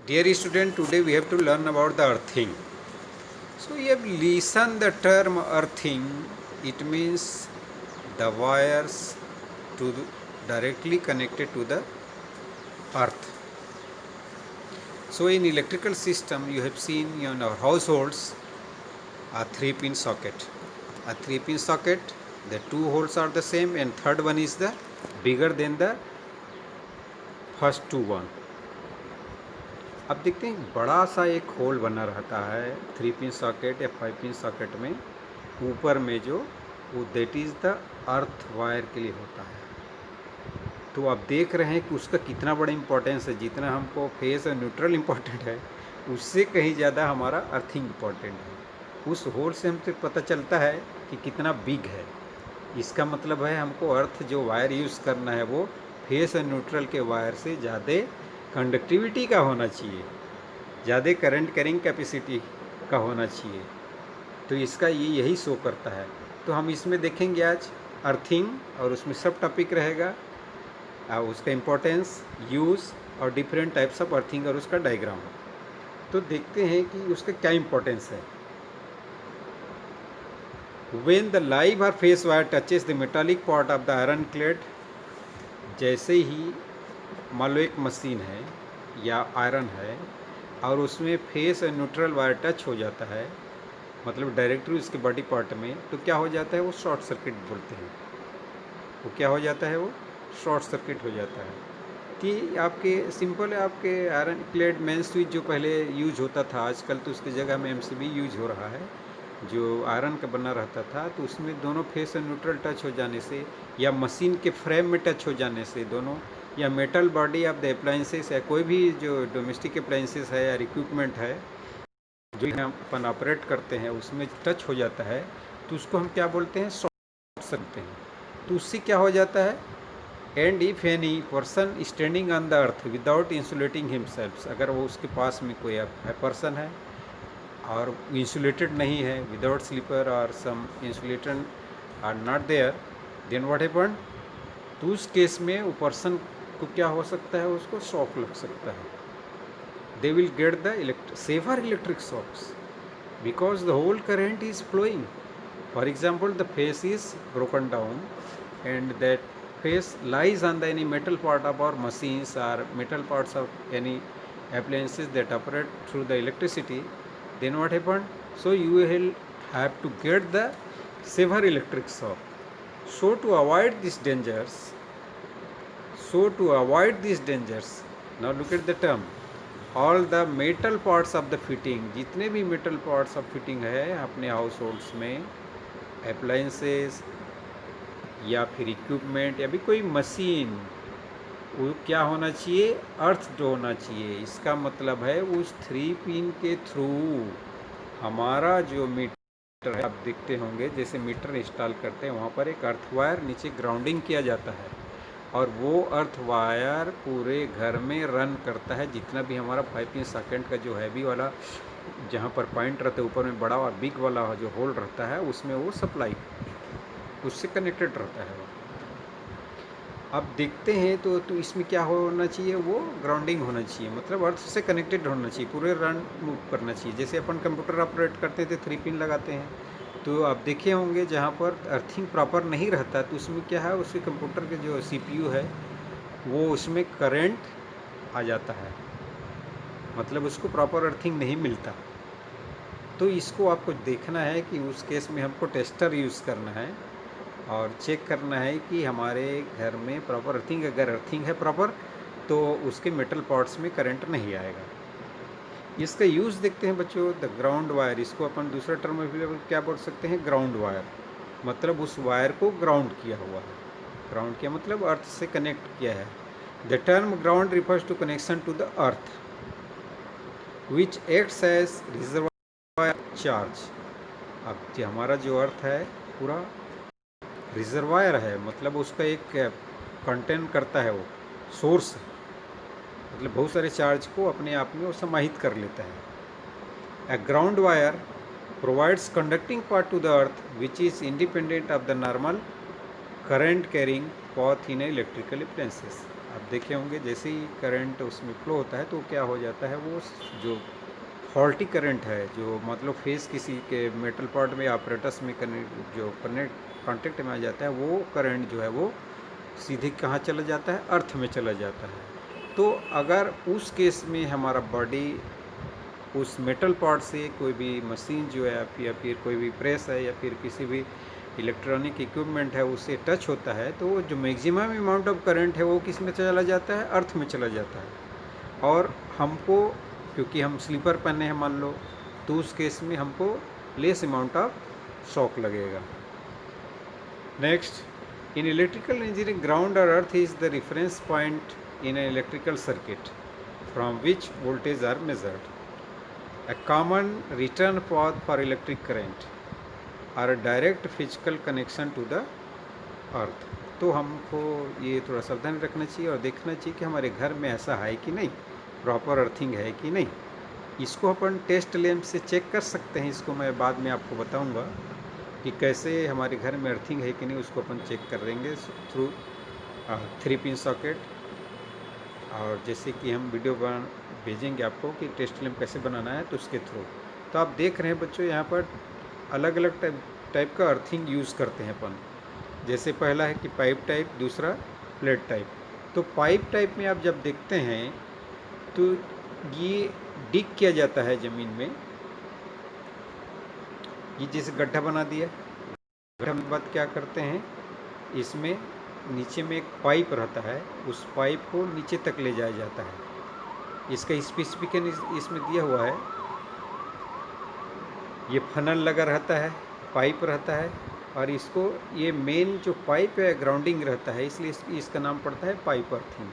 Dear student, today we have to learn about the earthing. So you have listened the term earthing. It means the wires directly connected to the earth. So in electrical system, you have seen in our households a 3-pin socket. A 3-pin socket, the two holes are the same, and third one is the bigger than the first two one. अब देखते हैं बड़ा सा एक whole बना रहता है 3-पिन socket या 5-पिन सॉकेट में, ऊपर में जो वो that is the earth wire के लिए होता है। तो आप देख रहे हैं कि उसका कितना बड़ा इम्पोर्टेंस है। जितना हमको फेस और न्यूट्रल इम्पोर्टेंट है, उससे कहीं ज़्यादा हमारा अर्थिंग इम्पोर्टेंट है। उस होल से हमसे पता चलता है कि कितना बिग है। इसका मतलब है हमको अर्थ जो वायर यूज़ करना है वो फेस और न्यूट्रल के वायर से ज़्यादा कंडक्टिविटी का होना चाहिए, ज़्यादा करंट कैरिंग कैपेसिटी का होना चाहिए। तो इसका यही शो करता है। तो हम इसमें देखेंगे आज अर्थिंग, और उसमें सब टॉपिक रहेगा, उसका इम्पोर्टेंस, यूज़ और डिफरेंट टाइप्स ऑफ अर्थिंग और उसका डायग्राम। तो देखते हैं कि उसका क्या इम्पोर्टेंस है। When the live or face wire touches the metallic part of the iron clad, जैसे ही मान लो एक मशीन है या आयरन है और उसमें फेस और न्यूट्रल वायर टच हो जाता है, मतलब डायरेक्टली उसके बॉडी पार्ट में, तो क्या हो जाता है, वो शॉर्ट सर्किट बोलते हैं। वो क्या हो जाता है, वो शॉर्ट सर्किट हो जाता है। कि आपके सिंपल है, आपके आयरन क्लेड मेन स्विच जो पहले यूज होता था, आजकल तो उसकी जगह में एमसीबी यूज हो रहा है, जो आयरन का बना रहता था। तो उसमें दोनों फेस और न्यूट्रल टच हो जाने से या मशीन के फ्रेम में टच हो जाने से दोनों, या metal body of the appliances है, कोई भी जो डोमेस्टिक अप्लायंसेस है या इक्विपमेंट है जो हम अपन ऑपरेट करते हैं, उसमें टच हो जाता है, तो उसको हम क्या बोलते हैं, शॉर्ट सकते हैं। तो उससे क्या हो जाता है, and if any person standing on the earth without insulating himself, अगर वो उसके पास में कोई पर्सन है और इंसुलेटेड नहीं है, विदाउट स्लीपर और some insulated are not there, then what happen, तो उस केस में वो पर्सन को क्या हो सकता है, उसको शॉक लग सकता है। They will get the severe electric shocks because the whole current is flowing. For example, the phase is broken down and that face lies on the any metal part of our machines or metal parts of any appliances that operate through the electricity, then what happened, so you will have to get the severe electric shock. So to avoid these dangers, now look at the term, all the metal parts of the fitting, जितने भी metal parts of fitting है अपने house holds में, appliances या फिर equipment या भी कोई मशीन, वो क्या होना चाहिए, अर्थ होना चाहिए। इसका मतलब है उस 3-पिन के थ्रू हमारा जो मीटर है, आप देखते होंगे जैसे मीटर इंस्टॉल करते हैं वहाँ पर एक अर्थ वायर नीचे ग्राउंडिंग किया जाता है, और वो अर्थ वायर पूरे घर में रन करता है। जितना भी हमारा 5-पिन सॉकेट का जो हैवी वाला, जहाँ पर पॉइंट रहता है ऊपर में बड़ा और बिग वाला जो होल रहता है, उसमें वो सप्लाई उससे कनेक्टेड रहता है। अब देखते हैं तो इसमें क्या होना चाहिए, वो ग्राउंडिंग होना चाहिए, मतलब अर्थ से कनेक्टेड होना चाहिए, पूरे रन मूव करना चाहिए। जैसे अपन कंप्यूटर ऑपरेट करते थे 3-पिन लगाते हैं, तो आप देखे होंगे जहाँ पर अर्थिंग प्रॉपर नहीं रहता, तो उसमें क्या है, उसके कंप्यूटर के जो CPU है वो उसमें करंट आ जाता है, मतलब उसको प्रॉपर अर्थिंग नहीं मिलता। तो इसको आपको देखना है कि उस केस में हमको टेस्टर यूज़ करना है और चेक करना है कि हमारे घर में प्रॉपर अर्थिंग, अगर अर्थिंग है प्रॉपर तो उसके मेटल पार्ट्स में करंट नहीं आएगा। इसका यूज़ देखते हैं बच्चों, द ग्राउंड वायर, इसको अपन दूसरा टर्म में क्या बोल सकते हैं, ग्राउंड वायर, मतलब उस वायर को ग्राउंड किया हुआ है। ग्राउंड किया मतलब अर्थ से कनेक्ट किया है। The term ground refers to connection to the earth which acts as reservoir charge. अब जो हमारा जो अर्थ है पूरा रिजर्वायर है, मतलब उसका एक कंटेन करता है, वो सोर्स, मतलब बहुत सारे चार्ज को अपने आप में वो समाहित कर लेता है। A ground wire provides conducting part to the earth which is independent of the normal current carrying path in electrical appliances. आप देखे होंगे जैसे ही करंट उसमें फ्लो होता है तो क्या हो जाता है, वो जो फॉल्टी करंट है, जो मतलब फेस किसी के मेटल पार्ट में ऑपरेटस में कनेक्ट जो कनेक्ट कांटेक्ट में आ जाता है, वो करंट जो है वो सीधे कहाँ चला जाता है, अर्थ में चला जाता है। तो अगर उस केस में हमारा बॉडी उस मेटल पार्ट से कोई भी मशीन जो है या फिर कोई भी प्रेस है या फिर किसी भी इलेक्ट्रॉनिक इक्विपमेंट है उससे टच होता है, तो जो मैक्सिमम अमाउंट ऑफ करंट है वो किस में चला जाता है, अर्थ में चला जाता है। और हमको, क्योंकि हम स्लीपर पहने हैं मान लो, तो उस केस में हमको लेस अमाउंट ऑफ शॉक लगेगा। Next, in electrical engineering, ground or earth is the reference point in an electrical circuit from which voltage are measured. A common return path for electric current or a direct physical connection to the earth. तो हमको ये थोड़ा सावधान रखना चाहिए और देखना चाहिए कि हमारे घर में ऐसा है कि नहीं, प्रॉपर अर्थिंग है कि नहीं। इसको अपन टेस्ट लैंप से चेक कर सकते हैं, इसको मैं बाद में आपको बताऊंगा कि कैसे हमारे घर में अर्थिंग है कि नहीं, उसको अपन चेक कर लेंगे थ्रू 3 पिन सॉकेट। और जैसे कि हम वीडियो भेजेंगे आपको कि टेस्ट लैंप कैसे बनाना है, तो उसके थ्रू। तो आप देख रहे हैं बच्चों, यहाँ पर अलग अलग टाइप का अर्थिंग यूज़ करते हैं अपन। जैसे पहला है कि पाइप टाइप, दूसरा प्लेट टाइप। तो पाइप टाइप में आप जब देखते हैं तो ये डिग किया जाता है ज़मीन में, ये जैसे गड्ढा बना दिया, गड्ढा के बाद क्या करते हैं, इसमें नीचे में एक पाइप रहता है, उस पाइप को नीचे तक ले जाया जाता है। इसका स्पेसिफिकेशन इसमें दिया हुआ है, ये फनल लगा रहता है, पाइप रहता है, और इसको ये मेन जो पाइप है ग्राउंडिंग रहता है, इसलिए इसका नाम पड़ता है पाइप अर्थिंग।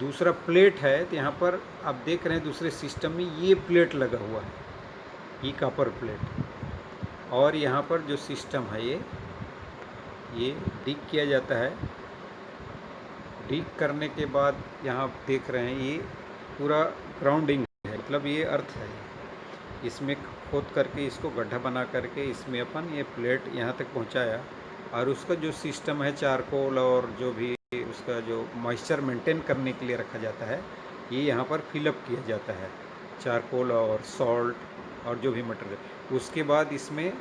दूसरा प्लेट है, तो यहाँ पर आप देख रहे हैं दूसरे सिस्टम में ये प्लेट लगा हुआ है, ये कॉपर प्लेट। और यहाँ पर जो सिस्टम है ये डिग किया जाता है। डिग करने के बाद यहाँ देख रहे हैं ये पूरा ग्राउंडिंग है, मतलब ये अर्थ है। इसमें खोद करके इसको गड्ढा बना करके इसमें अपन ये प्लेट यहाँ तक पहुँचाया, और उसका जो सिस्टम है चारकोल और जो भी उसका जो मॉइस्चर मेंटेन करने के लिए रखा जाता है, ये यहाँ पर फिलअप किया जाता है, चारकोल और सॉल्ट और जो भी मटेरियल। उसके बाद इसमें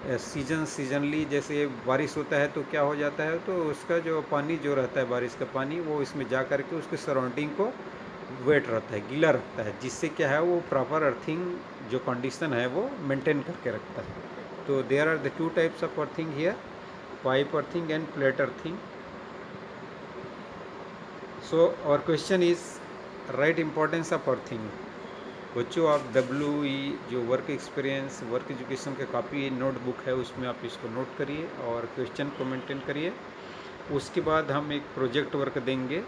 सीजनली जैसे बारिश होता है तो क्या हो जाता है, तो उसका जो पानी जो रहता है बारिश का पानी, वो इसमें जा कर के उसके सराउंडिंग को वेट रहता है, गीला रखता है, जिससे क्या है वो प्रॉपर अर्थिंग जो कंडीशन है वो मेंटेन करके रखता है। तो there are the 2 types of earthing here, pipe earthing and plate earthing. So और question is right importance of earthing. बच्चों आप WE जो वर्क एक्सपीरियंस वर्क एजुकेशन का काफ़ी नोटबुक है, उसमें आप इसको नोट करिए और क्वेश्चन को मेंटेन करिए। उसके बाद हम एक प्रोजेक्ट वर्क देंगे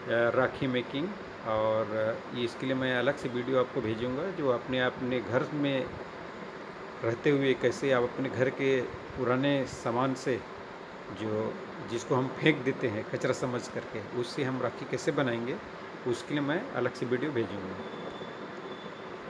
राखी मेकिंग, और इसके लिए मैं अलग से वीडियो आपको भेजूंगा, जो अपने घर में रहते हुए कैसे आप अपने घर के पुराने सामान से जो जिसको हम फेंक देते हैं कचरा समझ करके, उससे हम राखी कैसे बनाएंगे, उसके लिए मैं अलग से वीडियो भेजूंगा।